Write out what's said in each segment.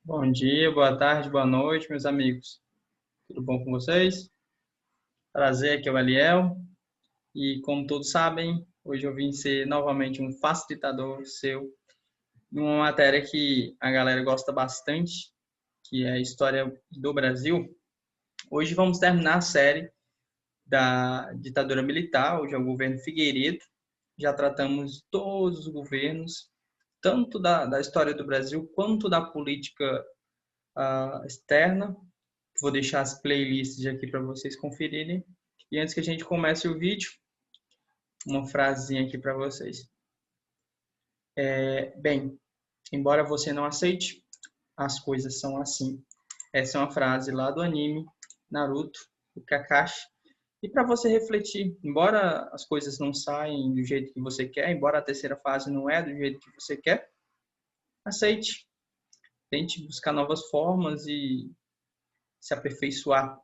Bom dia, boa tarde, boa noite, meus amigos. Tudo bom com vocês? Prazer, aqui é o Eliel. E como todos sabem, hoje eu vim ser novamente um facilitador seu numa matéria que a galera gosta bastante, que é a história do Brasil. Hoje vamos terminar a série da ditadura militar, hoje é o governo Figueiredo. Já tratamos de todos os governos, tanto da história do Brasil quanto da política externa. Vou deixar as playlists aqui para vocês conferirem. E antes que a gente comece o vídeo, uma frasinha aqui para vocês. Bem, embora você não aceite, as coisas são assim. Essa é uma frase lá do anime Naruto, do Kakashi. E para você refletir, embora as coisas não saem do jeito que você quer, embora a terceira fase não é do jeito que você quer, aceite. Tente buscar novas formas e se aperfeiçoar.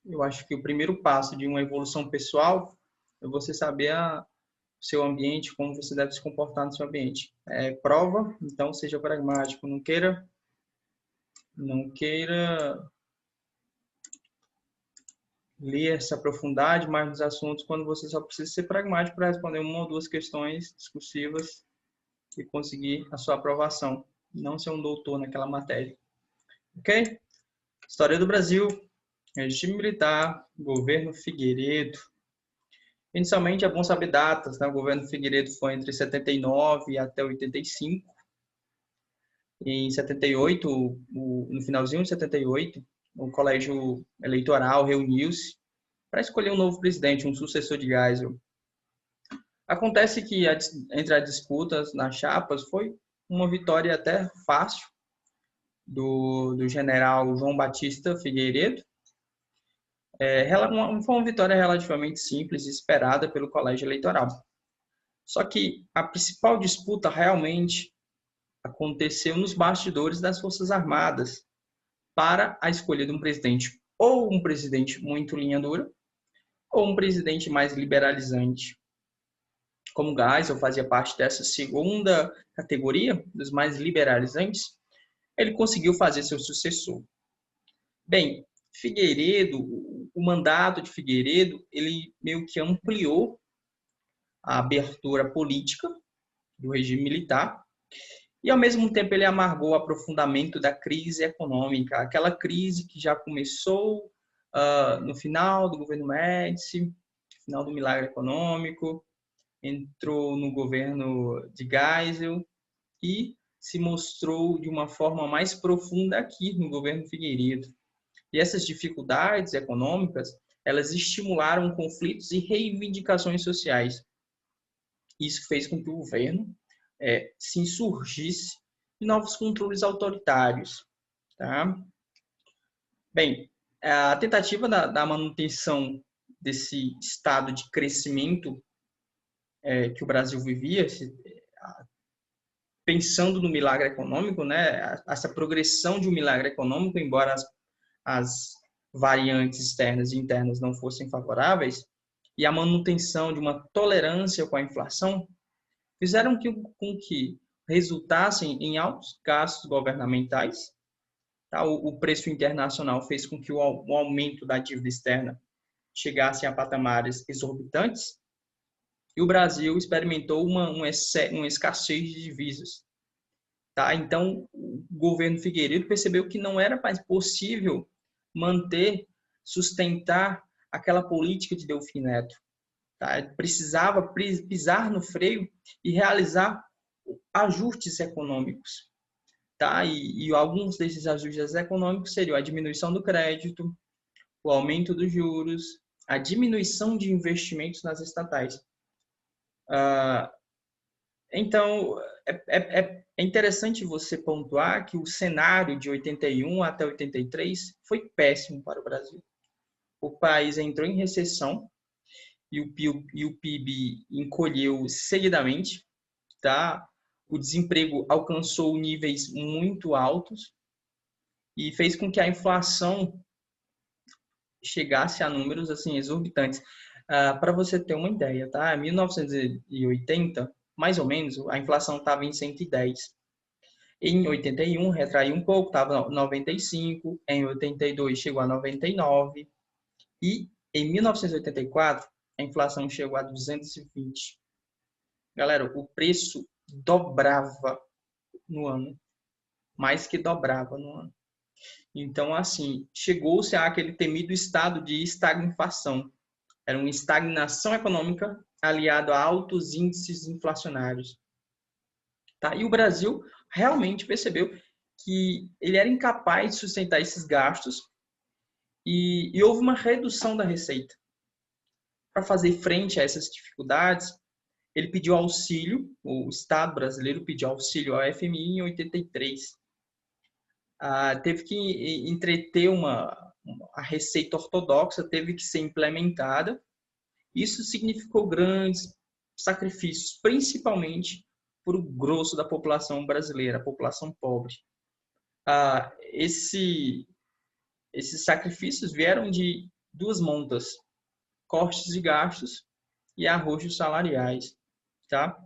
Eu acho que o primeiro passo de uma evolução pessoal é você saber o seu ambiente, como você deve se comportar no seu ambiente. Prova, então seja pragmático. Não queira ler, se aprofundar demais nos assuntos quando você só precisa ser pragmático para responder uma ou duas questões discursivas e conseguir a sua aprovação. Não ser um doutor naquela matéria. Ok? História do Brasil, regime militar, governo Figueiredo. Inicialmente, é bom saber datas, né? O governo Figueiredo foi entre 79 até 85. Em 78, no finalzinho de 78, o colégio eleitoral reuniu-se para escolher um novo presidente, um sucessor de Geisel. Acontece que entre as disputas nas chapas foi uma vitória até fácil do general João Batista Figueiredo. Foi uma vitória relativamente simples e esperada pelo colégio eleitoral. Só que a principal disputa realmente aconteceu nos bastidores das Forças Armadas para a escolha de um presidente, ou um presidente muito linha dura, ou um presidente mais liberalizante. Como Geisel fazia parte dessa segunda categoria, dos mais liberalizantes, ele conseguiu fazer seu sucessor. Bem, Figueiredo, o mandato de Figueiredo, ele meio que ampliou a abertura política do regime militar e, ao mesmo tempo, ele amargou o aprofundamento da crise econômica, aquela crise que já começou no final do governo Médici, final do milagre econômico, entrou no governo de Geisel e se mostrou de uma forma mais profunda aqui no governo Figueiredo. E essas dificuldades econômicas, elas estimularam conflitos e reivindicações sociais. Isso fez com que o governo se insurgisse de novos controles autoritários. Tá? Bem, a tentativa da manutenção desse estado de crescimento que o Brasil vivia, pensando no milagre econômico, né, essa progressão de um milagre econômico, embora as variantes externas e internas não fossem favoráveis, e a manutenção de uma tolerância com a inflação, fizeram com que resultassem em altos gastos governamentais. Tá? O preço internacional fez com que o aumento da dívida externa chegasse a patamares exorbitantes, e o Brasil experimentou uma escassez de divisas. Tá? Então, o governo Figueiredo percebeu que não era mais possível sustentar aquela política de Delfim Neto. Tá? Precisava pisar no freio e realizar ajustes econômicos. Tá? E alguns desses ajustes econômicos seriam a diminuição do crédito, o aumento dos juros, a diminuição de investimentos nas estatais. Então, é interessante você pontuar que o cenário de 81 até 83 foi péssimo para o Brasil. O país entrou em recessão e o PIB encolheu seguidamente, tá? O desemprego alcançou níveis muito altos e fez com que a inflação chegasse a números assim exorbitantes. Para você ter uma ideia, tá? Em 1980, mais ou menos, a inflação estava em 110. Em 81, retraiu um pouco, estava 95. Em 82, chegou a 99. E em 1984, a inflação chegou a 220. Galera, o preço dobrava no ano. Mais que dobrava no ano. Então, assim, chegou-se àquele temido estado de estagflação. Era uma estagnação econômica aliada a altos índices inflacionários. Tá? E o Brasil realmente percebeu que ele era incapaz de sustentar esses gastos e houve uma redução da receita. Para fazer frente a essas dificuldades, ele pediu auxílio, o Estado brasileiro pediu auxílio ao FMI em 83. Teve que entreter a receita ortodoxa, teve que ser implementada. Isso significou grandes sacrifícios, principalmente para o grosso da população brasileira, a população pobre. Esses sacrifícios vieram de duas montas: cortes de gastos e arrojos salariais, tá?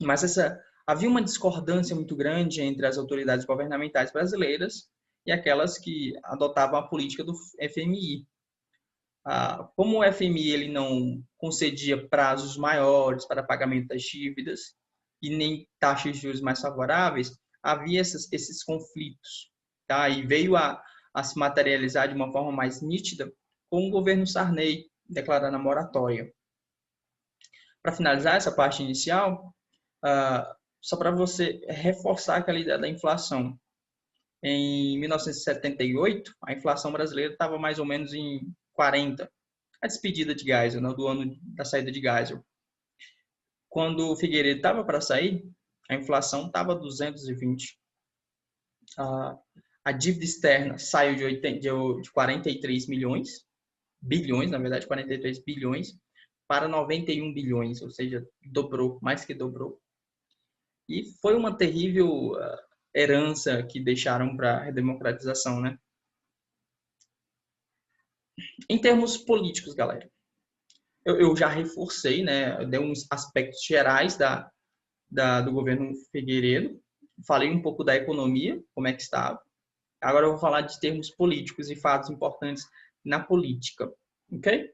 Mas havia uma discordância muito grande entre as autoridades governamentais brasileiras e aquelas que adotavam a política do FMI. Como o FMI ele não concedia prazos maiores para pagamento das dívidas e nem taxas de juros mais favoráveis, havia esses conflitos, tá? E veio a se materializar de uma forma mais nítida com o governo Sarney declarando a moratória. Para finalizar essa parte inicial, só para você reforçar aquela ideia da inflação. Em 1978, a inflação brasileira estava mais ou menos em 40. A despedida de Geisel, do ano da saída de Geisel. Quando o Figueiredo estava para sair, a inflação estava 220. A dívida externa saiu de 43 bilhões, na verdade, 43 bilhões, para 91 bilhões, ou seja, dobrou, mais que dobrou. E foi uma terrível herança que deixaram para a redemocratização, né? Em termos políticos, galera, eu já reforcei, né? Dei uns aspectos gerais do governo Figueiredo, falei um pouco da economia, como é que estava. Agora eu vou falar de termos políticos e fatos importantes na política, ok?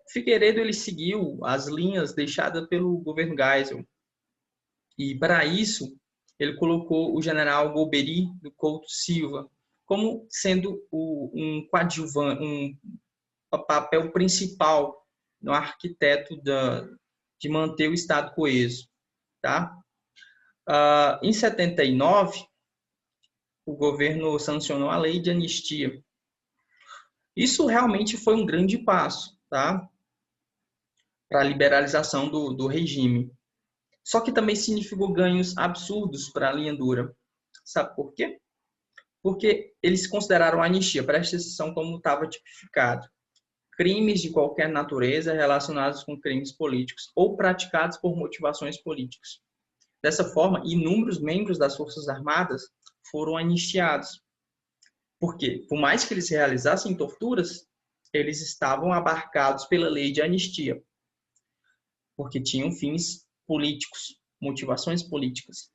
Figueiredo ele seguiu as linhas deixadas pelo governo Geisel e para isso ele colocou o general Golbery do Couto Silva como sendo um coadjuvante, um papel principal no arquiteto de manter o Estado coeso, tá? Em 79, o governo sancionou a lei de anistia. Isso realmente foi um grande passo, tá? Para a liberalização do regime. Só que também significou ganhos absurdos para a linha dura. Sabe por quê? Porque eles consideraram a anistia, presta atenção como estava tipificado: crimes de qualquer natureza relacionados com crimes políticos ou praticados por motivações políticas. Dessa forma, inúmeros membros das Forças Armadas foram anistiados. Por quê? Por mais que eles realizassem torturas, eles estavam abarcados pela lei de anistia, porque tinham fins políticos, motivações políticas.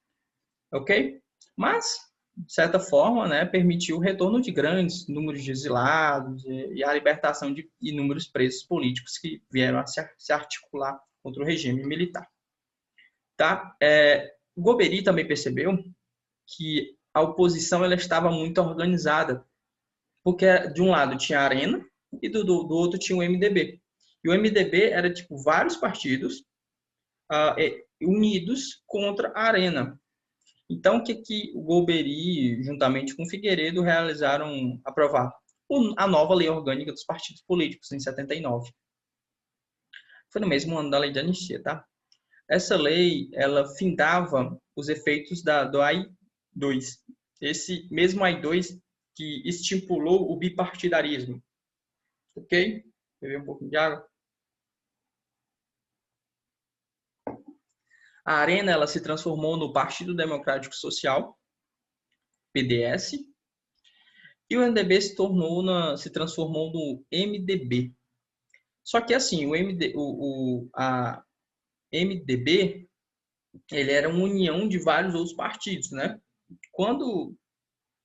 Ok? Mas, de certa forma, né, permitiu o retorno de grandes números de exilados e a libertação de inúmeros presos políticos que vieram a se articular contra o regime militar. Tá? O Golbery também percebeu que a oposição ela estava muito organizada, porque de um lado tinha a Arena e do outro tinha o MDB. E o MDB era tipo vários partidos unidos contra a Arena. Então, o que o Golbery, juntamente com o Figueiredo, realizaram aprovar? A nova lei orgânica dos partidos políticos, em 79. Foi no mesmo ano da lei de anistia, tá? Essa lei, ela findava os efeitos do AI-2. Esse mesmo AI-2 que estipulou o bipartidarismo. Ok? Beber um pouquinho de água. A Arena ela se transformou no Partido Democrático Social, PDS, e o MDB se transformou no MDB. Só que assim, a MDB ele era uma união de vários outros partidos, né? Quando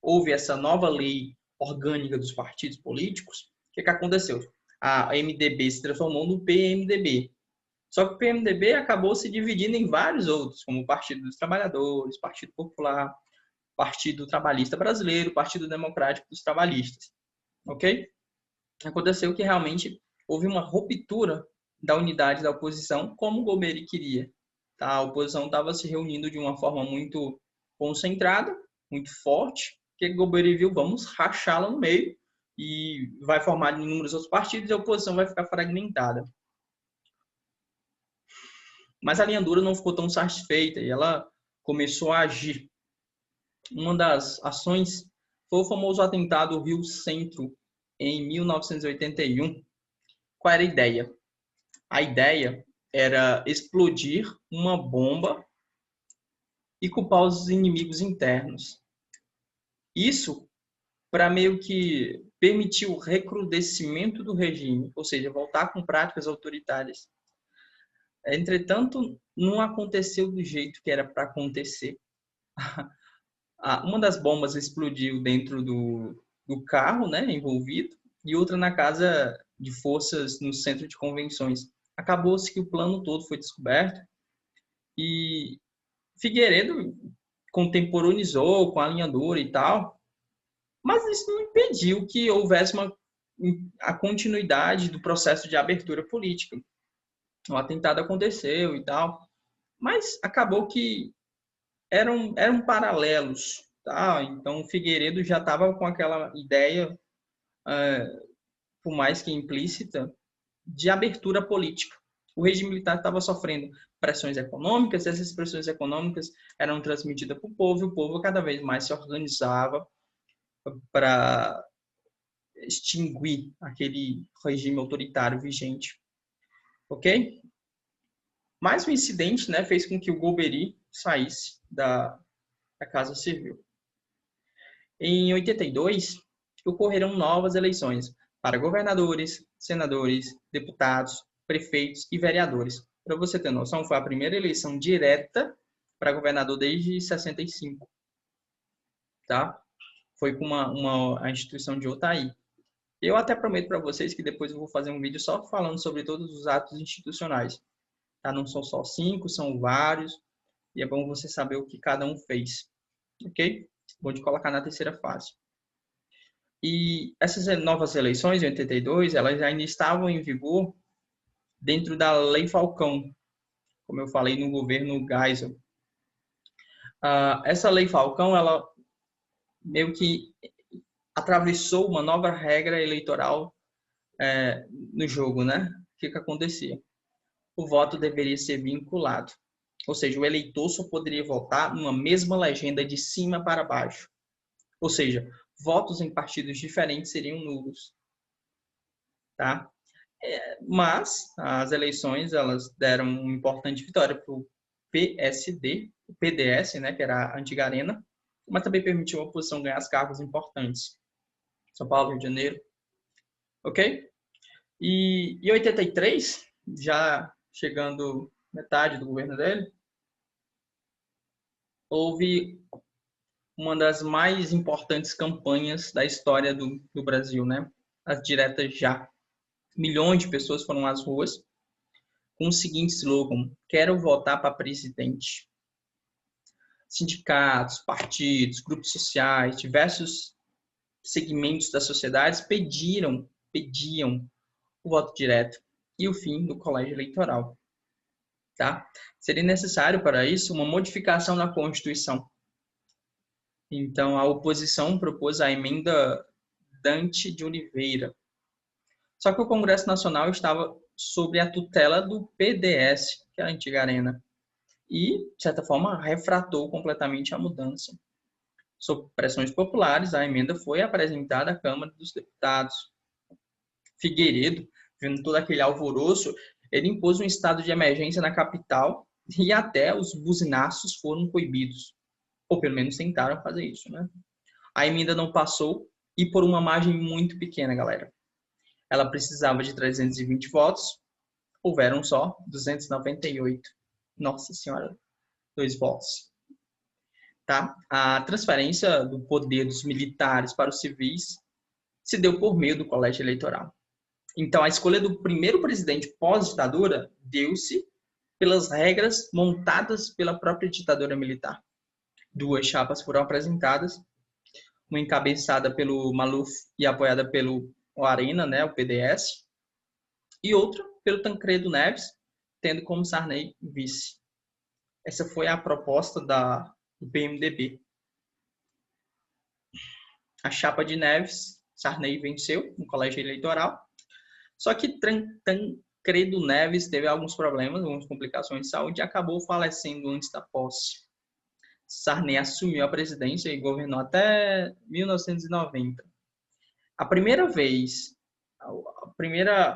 houve essa nova lei orgânica dos partidos políticos, o que aconteceu? A MDB se transformou no PMDB. Só que o PMDB acabou se dividindo em vários outros, como o Partido dos Trabalhadores, Partido Popular, Partido Trabalhista Brasileiro, Partido Democrático dos Trabalhistas. Ok? Aconteceu que realmente houve uma ruptura da unidade da oposição, como o Golbery queria. Tá? A oposição estava se reunindo de uma forma muito concentrada, muito forte, que o Golbery viu, vamos rachá-la no meio e vai formar inúmeros outros partidos e a oposição vai ficar fragmentada. Mas a linha dura não ficou tão satisfeita e ela começou a agir. Uma das ações foi o famoso atentado Rio Centro, em 1981. Qual era a ideia? A ideia era explodir uma bomba e culpar os inimigos internos. Isso para meio que permitir o recrudescimento do regime, ou seja, voltar com práticas autoritárias. Entretanto, não aconteceu do jeito que era para acontecer. Uma das bombas explodiu dentro do carro, né, envolvido, e outra na casa de forças no centro de convenções. Acabou-se que o plano todo foi descoberto e Figueiredo contemporaneizou com a linha dura e tal, mas isso não impediu que houvesse a continuidade do processo de abertura política. O atentado aconteceu e tal, mas acabou que eram paralelos, tá? Então, o Figueiredo já estava com aquela ideia, por mais que implícita, de abertura política. O regime militar estava sofrendo pressões econômicas, essas pressões econômicas eram transmitidas para o povo, e o povo cada vez mais se organizava para extinguir aquele regime autoritário vigente. Ok? Mais um incidente, né, fez com que o Golbery saísse da Casa Civil. Em 82, ocorreram novas eleições para governadores, senadores, deputados, prefeitos e vereadores. Para você ter noção, foi a primeira eleição direta para governador desde 65. Tá? Foi com a instituição de Otaí. Eu até prometo para vocês que depois eu vou fazer um vídeo só falando sobre todos os atos institucionais. Tá? Não são só 5, são vários. E é bom você saber o que cada um fez. Ok? Vou te colocar na terceira fase. E essas novas eleições, em 82, elas ainda estavam em vigor dentro da Lei Falcão, como eu falei no governo Geisel. Essa Lei Falcão, ela meio que atravessou uma nova regra eleitoral no jogo, né? O que acontecia? O voto deveria ser vinculado. Ou seja, o eleitor só poderia votar numa mesma legenda de cima para baixo. Ou seja, votos em partidos diferentes seriam nulos. Tá? Mas as eleições elas deram uma importante vitória para o PSD, o PDS, né, que era a antiga Arena, mas também permitiu a oposição ganhar cargos importantes. São Paulo, Rio de Janeiro. Ok? E em 83, já chegando metade do governo dele, houve uma das mais importantes campanhas da história do Brasil, né? As diretas já. Milhões de pessoas foram às ruas com o seguinte slogan: quero votar para presidente. Sindicatos, partidos, grupos sociais, diversos segmentos da sociedade pediam o voto direto e o fim do colégio eleitoral. Tá? Seria necessário para isso uma modificação na Constituição. Então, a oposição propôs a emenda Dante de Oliveira. Só que o Congresso Nacional estava sob a tutela do PDS, que é a antiga Arena, e, de certa forma, refratou completamente a mudança. Sob pressões populares, a emenda foi apresentada à Câmara dos Deputados. Figueiredo, vendo todo aquele alvoroço, ele impôs um estado de emergência na capital e até os buzinaços foram coibidos. Ou pelo menos tentaram fazer isso, né? A emenda não passou e por uma margem muito pequena, galera. Ela precisava de 320 votos, houveram só 298. Nossa Senhora, 2 votos. Tá? A transferência do poder dos militares para os civis se deu por meio do colégio eleitoral. Então, a escolha do primeiro presidente pós-ditadura deu-se pelas regras montadas pela própria ditadura militar. 2 chapas foram apresentadas, uma encabeçada pelo Maluf e apoiada pelo Arena, né, o PDS, e outra pelo Tancredo Neves, tendo como Sarney vice. Essa foi a proposta do PMDB. A chapa de Neves, Sarney venceu no colégio eleitoral, só que Tancredo Neves teve alguns problemas, algumas complicações de saúde e acabou falecendo antes da posse. Sarney assumiu a presidência e governou até 1990. A primeira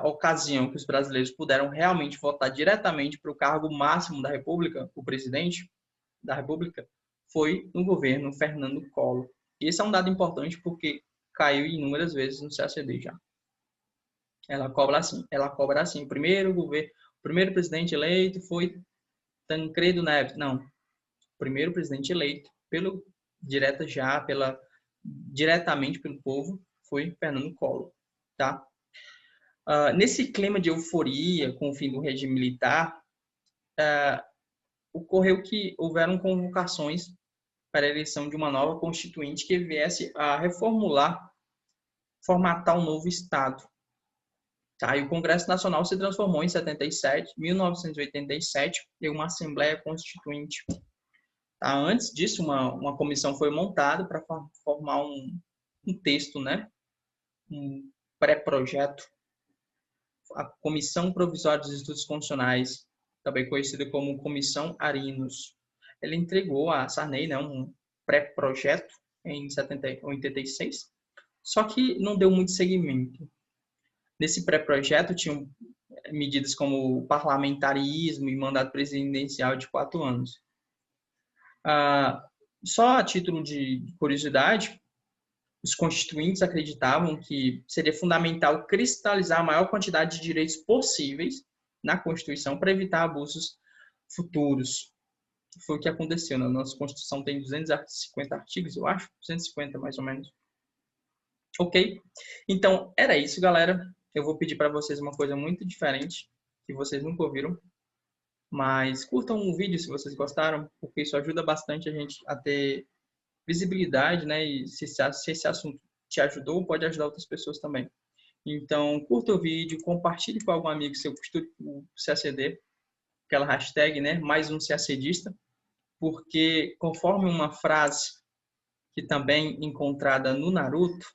ocasião que os brasileiros puderam realmente votar diretamente para o cargo máximo da República, o presidente da República, foi no governo Fernando Collor. Esse é um dado importante porque caiu inúmeras vezes no CACD já. Ela cobra assim. O primeiro presidente eleito foi Tancredo Neves. Não. O primeiro presidente eleito diretamente pelo povo foi Fernando Collor, tá? Nesse clima de euforia com o fim do regime militar, ocorreu que houveram convocações para a eleição de uma nova constituinte que viesse a formatar um novo Estado. Tá? E o Congresso Nacional se transformou em 1987 em uma Assembleia Constituinte. Tá? Antes disso, uma comissão foi montada para formar um texto, né? Um pré-projeto. A Comissão Provisória dos Estudos Constitucionais, também conhecida como Comissão Arinos, ela entregou a Sarney, né, um pré-projeto em 86, só que não deu muito seguimento. Nesse pré-projeto tinham medidas como parlamentarismo e mandato presidencial de 4 anos. Só a título de curiosidade, os constituintes acreditavam que seria fundamental cristalizar a maior quantidade de direitos possíveis na Constituição para evitar abusos futuros. Foi o que aconteceu. A nossa Constituição tem 250 artigos, eu acho, 250 mais ou menos. Ok? Então, era isso, galera. Eu vou pedir para vocês uma coisa muito diferente, que vocês nunca ouviram. Mas curtam o vídeo se vocês gostaram, porque isso ajuda bastante a gente a ter visibilidade, né? E se esse assunto te ajudou, pode ajudar outras pessoas também. Então, curta o vídeo, compartilhe com algum amigo seu que estuda o CACD, aquela hashtag, né? Mais um CACDista, porque conforme uma frase que também encontrada no Naruto,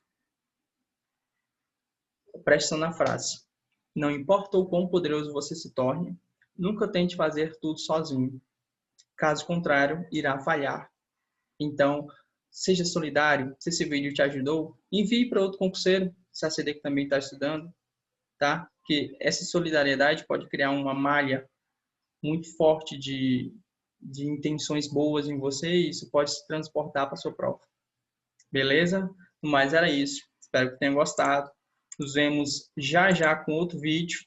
presta na frase: não importa o quão poderoso você se torne, nunca tente fazer tudo sozinho. Caso contrário, irá falhar. Então, seja solidário. Se esse vídeo te ajudou, envie para outro concurseiro, CACD que também está estudando, tá? Que essa solidariedade pode criar uma malha muito forte de intenções boas em você e isso pode se transportar para a sua prova. Beleza? Mas era isso. Espero que tenham gostado. Nos vemos já com outro vídeo.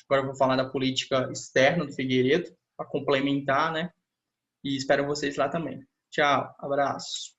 Agora eu vou falar da política externa do Figueiredo, para complementar, né? E espero vocês lá também. Tchau, abraço.